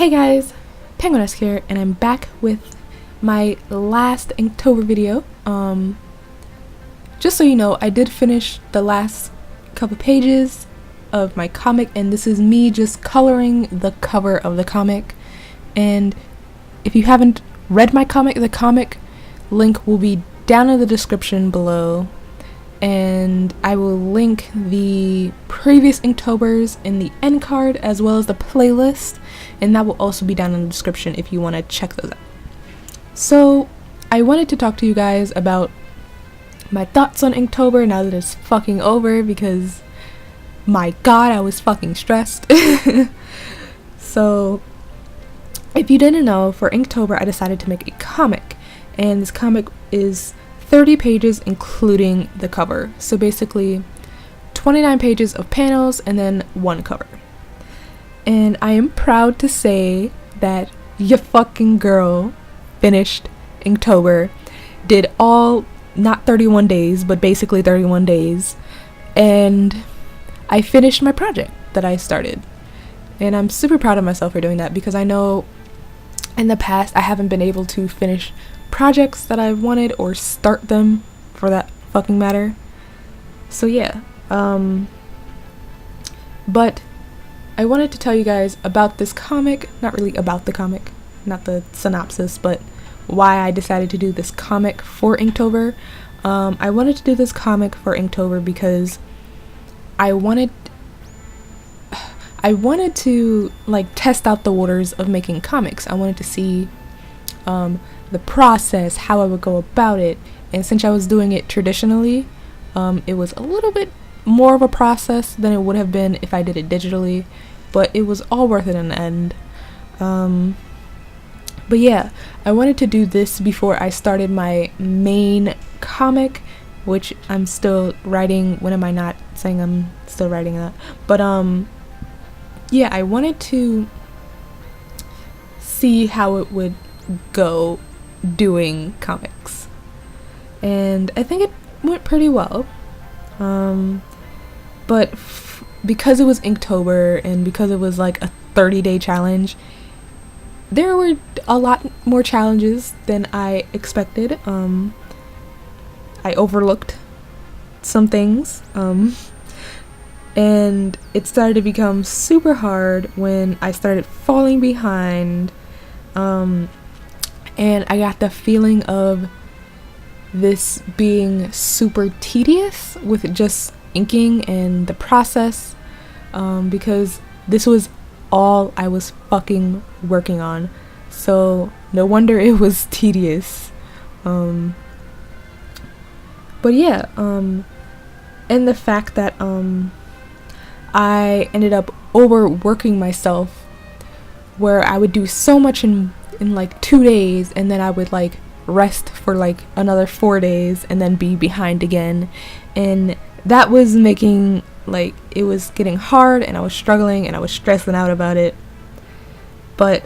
Hey guys, PenguinEsk here, and I'm back with my last Inktober video. Just so you know, I did finish the last couple pages of my comic, and this is me just coloring the cover of the comic. And if you haven't read my comic, the comic link will be down in the description below, and I will link the previous Inktober's in the end card as well as the playlist, and that will also be down in the description if you want to check those out. So I wanted to talk to you guys about my thoughts on Inktober now that it's fucking over, because my god, I was fucking stressed. So if you didn't know, for Inktober I decided to make a comic, and this comic is 30 pages including the cover. So basically 29 pages of panels and then one cover. And I am proud to say that your fucking girl finished Inktober, did all, not 31 days, but basically 31 days, and I finished my project that I started. And I'm super proud of myself for doing that, because I know in the past I haven't been able to finish projects that I wanted, or start them for that fucking matter. So yeah, but I wanted to tell you guys about this comic, not really about the comic, not the synopsis, but why I decided to do this comic for Inktober. I wanted to do this comic for Inktober because I wanted to like test out the waters of making comics. I wanted to see the process, how I would go about it, and since I was doing it traditionally, it was a little bit more of a process than it would have been if I did it digitally, but it was all worth it in the end. But yeah, I wanted to do this before I started my main comic, which I'm still writing. When am I not saying I'm still writing that? But yeah, I wanted to see how it would go doing comics, and I think it went pretty well. But because it was Inktober and because it was like a 30-day challenge, there were a lot more challenges than I expected. I overlooked some things, and it started to become super hard when I started falling behind, and I got the feeling of this being super tedious with just inking and the process, because this was all I was fucking working on, so no wonder it was tedious. But yeah, and the fact that I ended up overworking myself, where I would do so much in like 2 days, and then I would like rest for like another 4 days and then be behind again, and that was making, like, it was getting hard, and I was struggling and I was stressing out about it. But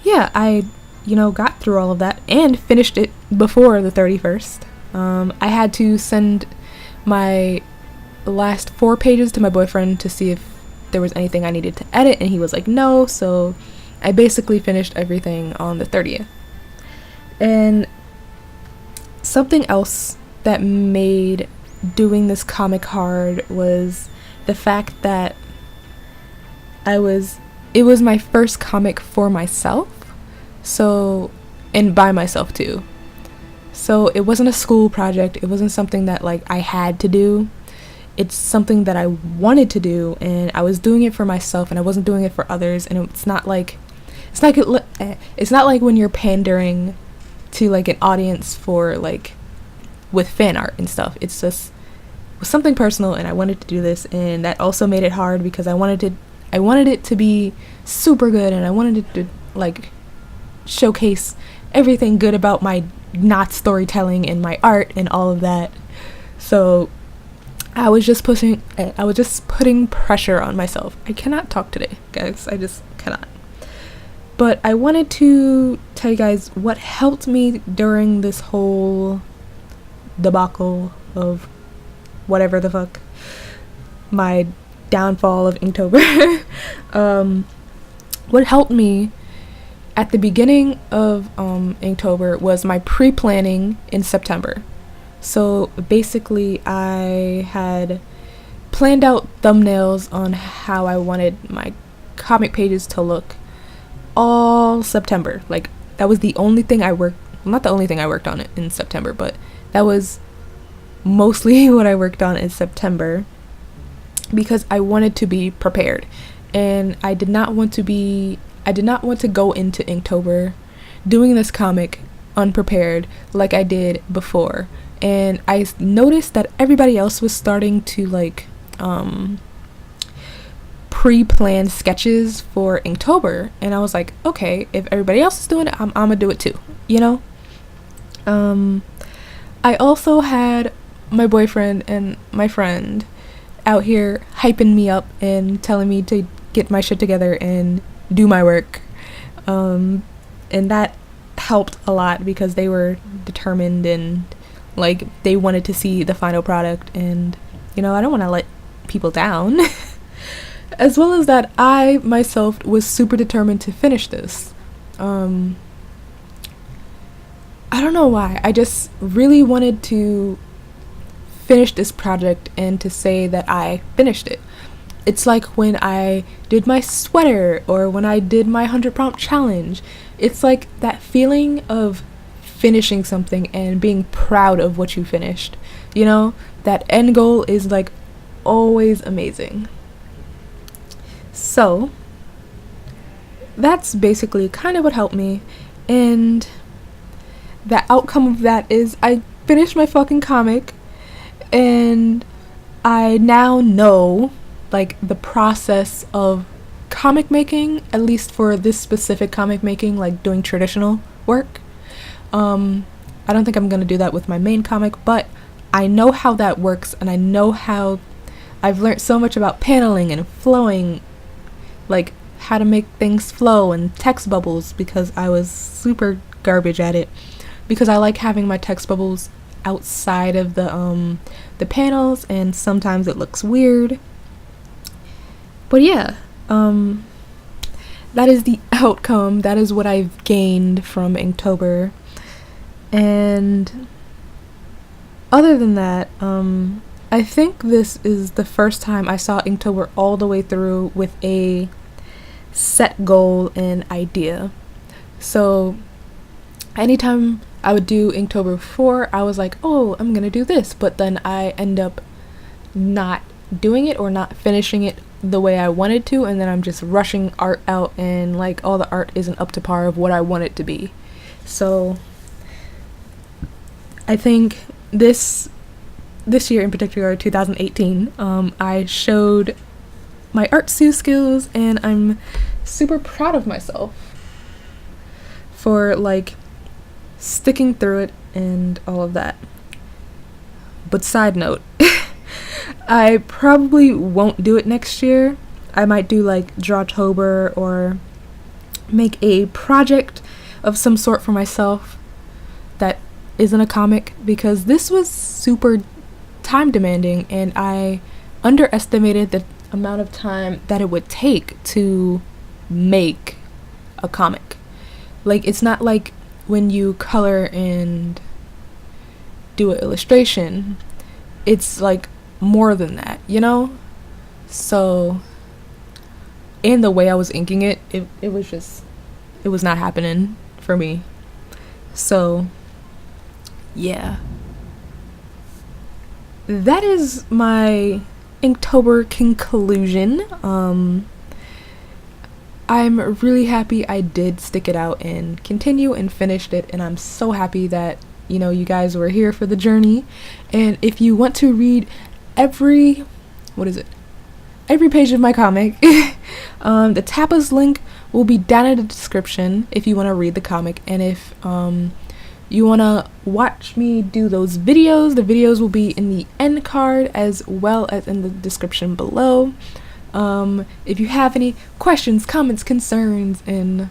yeah, I got through all of that and finished it before the 31st. I had to send my last 4 pages to my boyfriend to see if there was anything I needed to edit, and he was like no, so I basically finished everything on the 30th. And something else that made doing this comic hard was the fact that it was my first comic for myself, so, and by myself too. So it wasn't a school project, it wasn't something that like I had to do. It's something that I wanted to do, and I was doing it for myself, and I wasn't doing it for others. And it's not like when you're pandering to like an audience for like with fan art and stuff. It's just, it was something personal, and I wanted to do this, and that also made it hard because I wanted it to be super good, and I wanted it to like showcase everything good about my not storytelling and my art and all of that. So I was just putting pressure on myself. I cannot talk today, guys. I just cannot. But I wanted to tell you guys what helped me during this whole debacle of whatever the fuck my downfall of Inktober. What helped me at the beginning of Inktober was my pre-planning in September. So basically I had planned out thumbnails on how I wanted my comic pages to look all September. Like, that was the only thing not the only thing I worked on it in September, but that was mostly what I worked on in September, because I wanted to be prepared, and I did not want to go into Inktober doing this comic unprepared like I did before. And I noticed that everybody else was starting to like pre-planned sketches for Inktober, and I was like, okay, if everybody else is doing it, I'm gonna do it too, you know? I also had my boyfriend and my friend out here hyping me up and telling me to get my shit together and do my work, and that helped a lot because they were determined and like they wanted to see the final product, and you know, I don't want to let people down. As well as that, I myself was super determined to finish this. I don't know why. I just really wanted to finish this project and to say that I finished it. It's like when I did my sweater or when I did my 100 prompt challenge. It's like that feeling of finishing something and being proud of what you finished. You know, that end goal is like always amazing. So that's basically kind of what helped me, and the outcome of that is I finished my fucking comic, and I now know like the process of comic making, at least for this specific comic making, like doing traditional work. I don't think I'm gonna do that with my main comic, but I know how that works, and I know how I've learned so much about paneling and flowing, like how to make things flow and text bubbles, because I was super garbage at it, because I like having my text bubbles outside of the panels, and sometimes it looks weird. But yeah, that is the outcome. That is what I've gained from Inktober. And other than that, I think this is the first time I saw Inktober all the way through with a set goal and idea. So anytime I would do Inktober before, I was like, oh, I'm gonna do this, but then I end up not doing it or not finishing it the way I wanted to, and then I'm just rushing art out, and like all the art isn't up to par of what I want it to be. So I think this year in particular, 2018, I showed my artsu skills, and I'm super proud of myself for like sticking through it and all of that. But side note, I probably won't do it next year. I might do like Drawtober or make a project of some sort for myself that isn't a comic, because this was super time demanding, and I underestimated the amount of time that it would take to make a comic. Like, it's not like when you color and do an illustration, it's like more than that, you know? So, and the way I was inking it was not happening for me. So yeah, that is my Inktober conclusion. I'm really happy I did stick it out and continue and finished it, and I'm so happy that, you know, you guys were here for the journey. And if you want to read every page of my comic, the Tapas link will be down in the description if you want to read the comic. And if you want to watch me do those videos, the videos will be in the end card as well as in the description below. If you have any questions, comments, concerns, and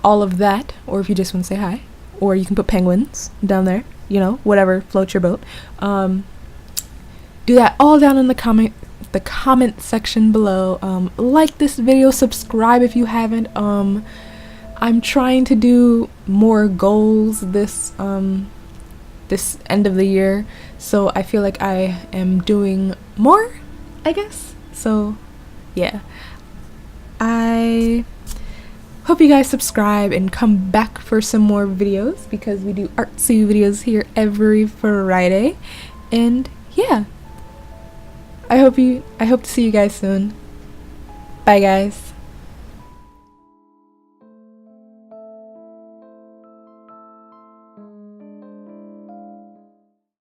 all of that, or if you just want to say hi, or you can put penguins down there, you know, whatever floats your boat, do that all down in the the comment section below. Like this video, subscribe if you haven't. I'm trying to do more goals this this end of the year, so I feel like I am doing more, I guess. So yeah, I hope you guys subscribe and come back for some more videos, because we do artsy videos here every Friday. And yeah, I hope to see you guys soon. Bye guys.